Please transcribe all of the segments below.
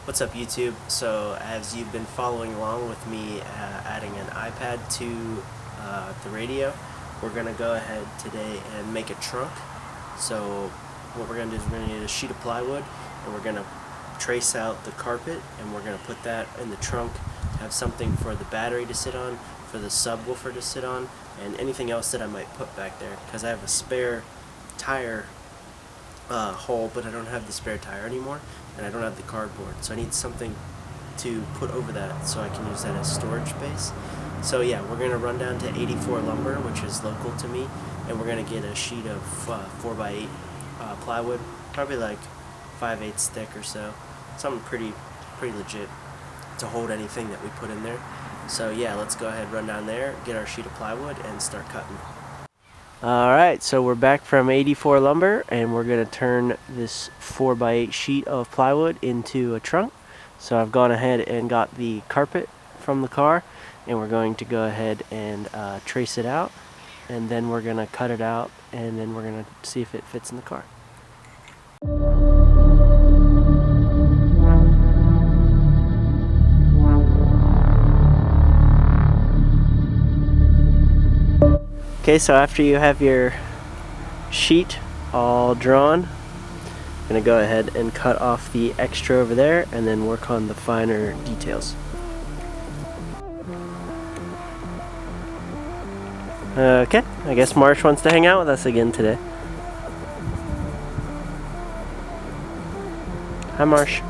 What's up, YouTube? So as you've been following along with me adding an iPad to the radio, we're going to go ahead today and make a trunk. So what we're going to do is we're going to need a sheet of plywood, and we're going to trace out the carpet, and we're going to put that in the trunk, have something for the battery to sit on, for the subwoofer to sit on, and anything else that I might put back there, because I have a spare tire hole, but I don't have the spare tire anymore, and I don't have the cardboard, so I need something to put over that so I can use that as storage space. So yeah, we're going to run down to 84 Lumber, which is local to me, and we're going to get a sheet of 4x8 plywood, probably like 5/8 thick or so, something pretty legit to hold anything that we put in there. So yeah, let's go ahead, run down there, get our sheet of plywood, and start cutting. Alright, so we're back from 84 Lumber, and we're going to turn this 4x8 sheet of plywood into a trunk. So I've gone ahead and got the carpet from the car, and we're going to go ahead and trace it out, and then we're going to cut it out, and then we're going to see if it fits in the car. Okay, so after you have your sheet all drawn, I'm going to go ahead and cut off the extra over there and then work on the finer details. Okay, I guess Marsh wants to hang out with us again today. Hi, Marsh.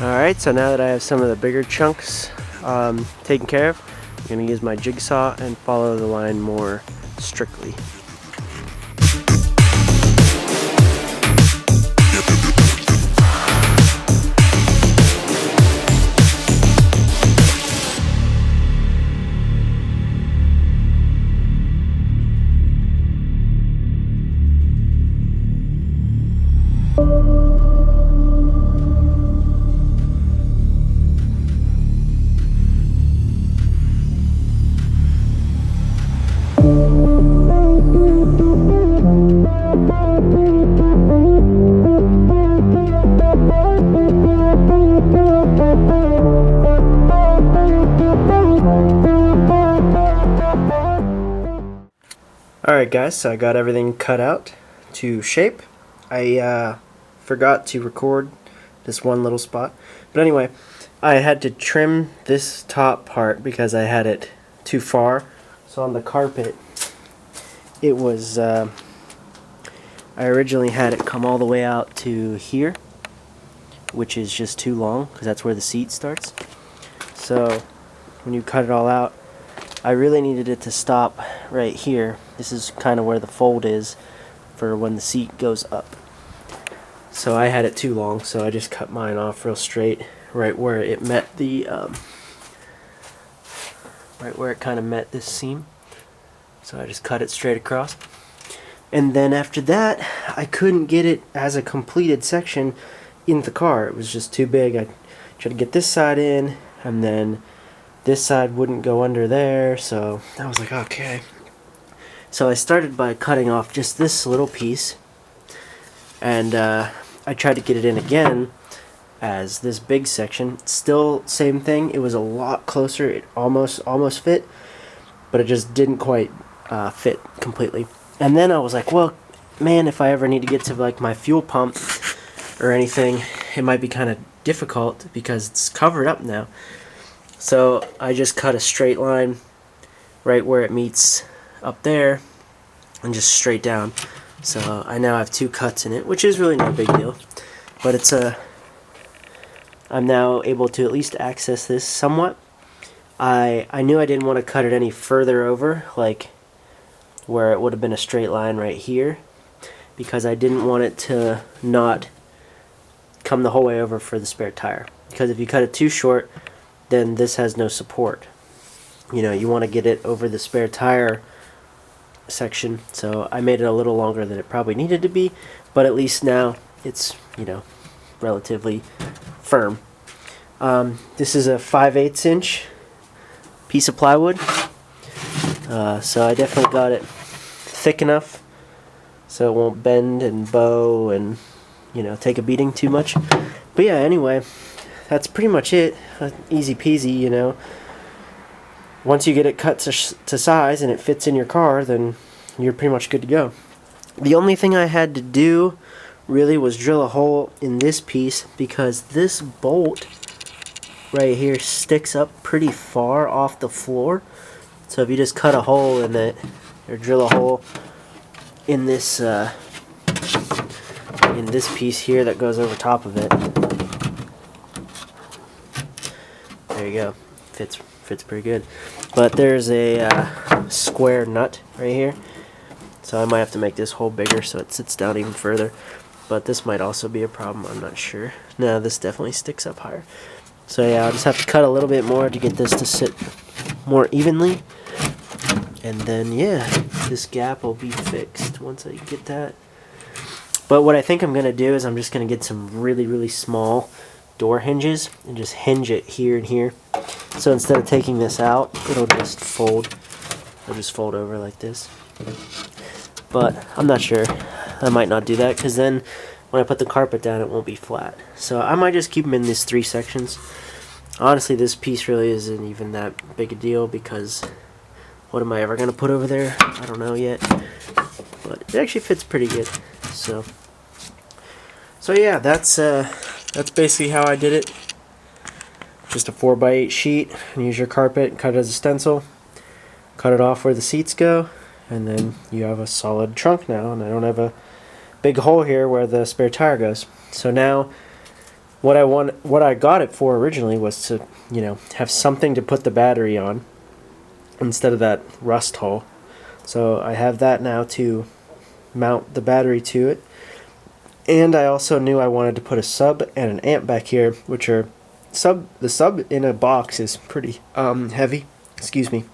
Alright, so now that I have some of the bigger chunks taken care of, I'm going to use my jigsaw and follow the line more strictly. Alright guys, so I got everything cut out to shape. I forgot to record this one little spot. But anyway, I had to trim this top part because I had it too far. So on the carpet, it was, I originally had it come all the way out to here, which is just too long because that's where the seat starts. So when you cut it all out, I really needed it to stop right here. This is kind of where the fold is for when the seat goes up. So I had it too long, so I just cut mine off real straight, right where it met the, right where it kind of met this seam. So I just cut it straight across. And then after that, I couldn't get it as a completed section in the car. It was just too big. I tried to get this side in, and then this side wouldn't go under there, so I was like, okay. So I started by cutting off just this little piece, and I tried to get it in again as this big section. Still same thing. It was a lot closer. It almost fit, but it just didn't quite fit completely. And then I was like, well, man, if I ever need to get to like my fuel pump or anything, it might be kind of difficult because it's covered up now. So I just cut a straight line right where it meets up there and just straight down. So I now have two cuts in it, which is really no big deal, but it's a I'm now able to at least access this somewhat. I knew I didn't want to cut it any further over, like where it would have been a straight line right here, because I didn't want it to not come the whole way over for the spare tire. Because if you cut it too short, then this has no support. You know, you want to get it over the spare tire section, so I made it a little longer than it probably needed to be, but at least now it's, you know, relatively firm. This is a 5/8 inch piece of plywood, so I definitely got it thick enough so it won't bend and bow and, you know, take a beating too much. But yeah, anyway, that's pretty much it. Easy peasy, you know. Once you get it cut to size and it fits in your car, then you're pretty much good to go. The only thing I had to do really was drill a hole in this piece, because this bolt right here sticks up pretty far off the floor. So if you just cut a hole in it, or drill a hole in this piece here that goes over top of it, there you go. Fits pretty good. But there's a square nut right here, so I might have to make this hole bigger so it sits down even further. But this might also be a problem, I'm not sure. No, this definitely sticks up higher. So yeah, I'll just have to cut a little bit more to get this to sit more evenly. And then yeah, this gap will be fixed once I get that. But what I think I'm going to do is I'm just going to get some really, really small door hinges and just hinge it here and here. So instead of taking this out, it'll just fold. It'll just fold over like this. But I'm not sure. I might not do that, because then when I put the carpet down, it won't be flat. So I might just keep them in these 3 sections. Honestly, this piece really isn't even that big a deal, because what am I ever going to put over there? I don't know yet. But it actually fits pretty good. So yeah, that's basically how I did it. Just a 4x8 sheet, and use your carpet, cut it as a stencil, cut it off where the seats go, and then you have a solid trunk now. And I don't have a big hole here where the spare tire goes. So now what I got it for originally was to, you know, have something to put the battery on instead of that rust hole. So I have that now to mount the battery to it. And I also knew I wanted to put a sub and an amp back here, which are the sub in a box is pretty heavy. Excuse me.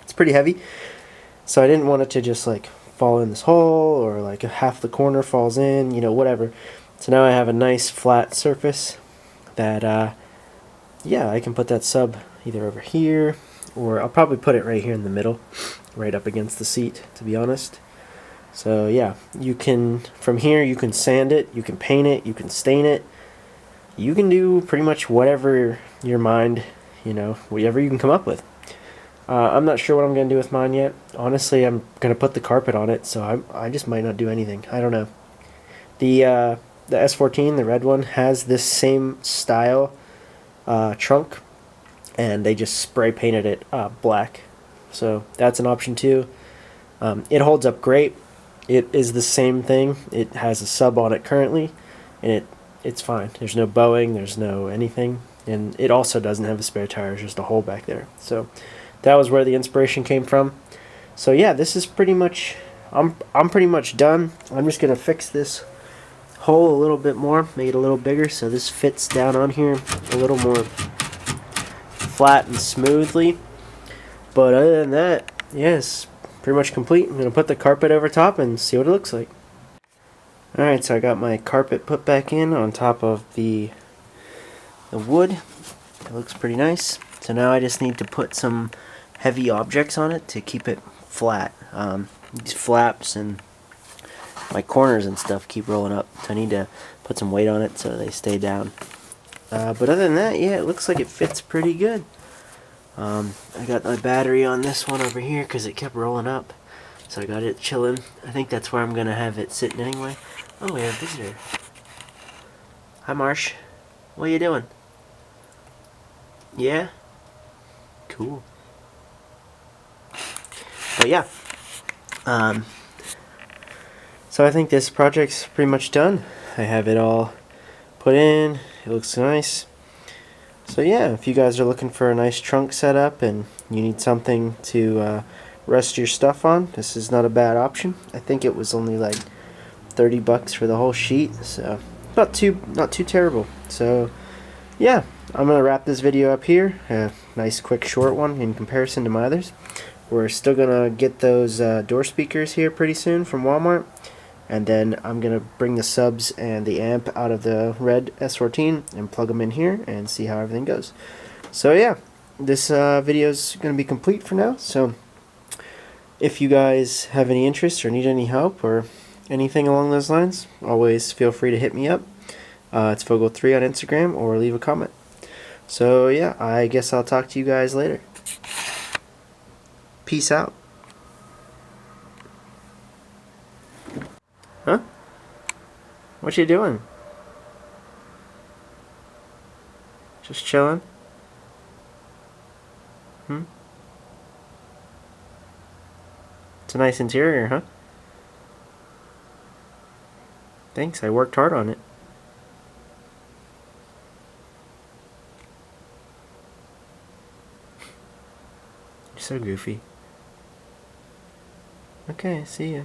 It's pretty heavy. So I didn't want it to just like fall in this hole, or like half the corner falls in, you know, whatever. So now I have a nice flat surface that yeah, I can put that sub either over here, or I'll probably put it right here in the middle, right up against the seat, to be honest. So yeah, you can, from here you can sand it, you can paint it, you can stain it, you can do pretty much whatever your mind, you know, whatever you can come up with. I'm not sure what I'm going to do with mine yet. Honestly, I'm going to put the carpet on it, so I just might not do anything. I don't know. The S13, the red one, has this same style trunk, and they just spray painted it black. So that's an option too. It holds up great. It is the same thing. It has a sub on it currently, and it's fine. There's no bowing, there's no anything, and it also doesn't have a spare tire. It's just a hole back there. So that was where the inspiration came from. So yeah, this is pretty much, I'm pretty much done. I'm just gonna fix this hole a little bit more, make it a little bigger so this fits down on here a little more flat and smoothly. But other than that, yes, pretty much complete. I'm going to put the carpet over top and see what it looks like. Alright, so I got my carpet put back in on top of the wood. It looks pretty nice. So now I just need to put some heavy objects on it to keep it flat. These flaps and my corners and stuff keep rolling up, so I need to put some weight on it so they stay down. But other than that, yeah, it looks like it fits pretty good. I got my battery on this one over here because it kept rolling up, so I got it chilling. I think that's where I'm gonna have it sitting anyway. Oh, we have a visitor. Hi, Marsh. What are you doing? Yeah? Cool. But yeah, so I think this project's pretty much done. I have it all put in. It looks nice. So yeah, if you guys are looking for a nice trunk setup and you need something to rest your stuff on, this is not a bad option. I think it was only like 30 bucks for the whole sheet, so not too terrible. So yeah, I'm gonna wrap this video up here. Nice quick short one in comparison to my others. We're still gonna get those door speakers here pretty soon from Walmart, and then I'm gonna bring the subs and the amp out of the red S14 and plug them in here and see how everything goes. So yeah, this video is gonna be complete for now. So if you guys have any interest or need any help or anything along those lines, always feel free to hit me up. It's Fogel3 on Instagram, or leave a comment. So yeah, I guess I'll talk to you guys later. Peace out. Huh? What you doing? Just chilling? It's a nice interior, huh? Thanks, I worked hard on it. You're so goofy. Okay, see ya.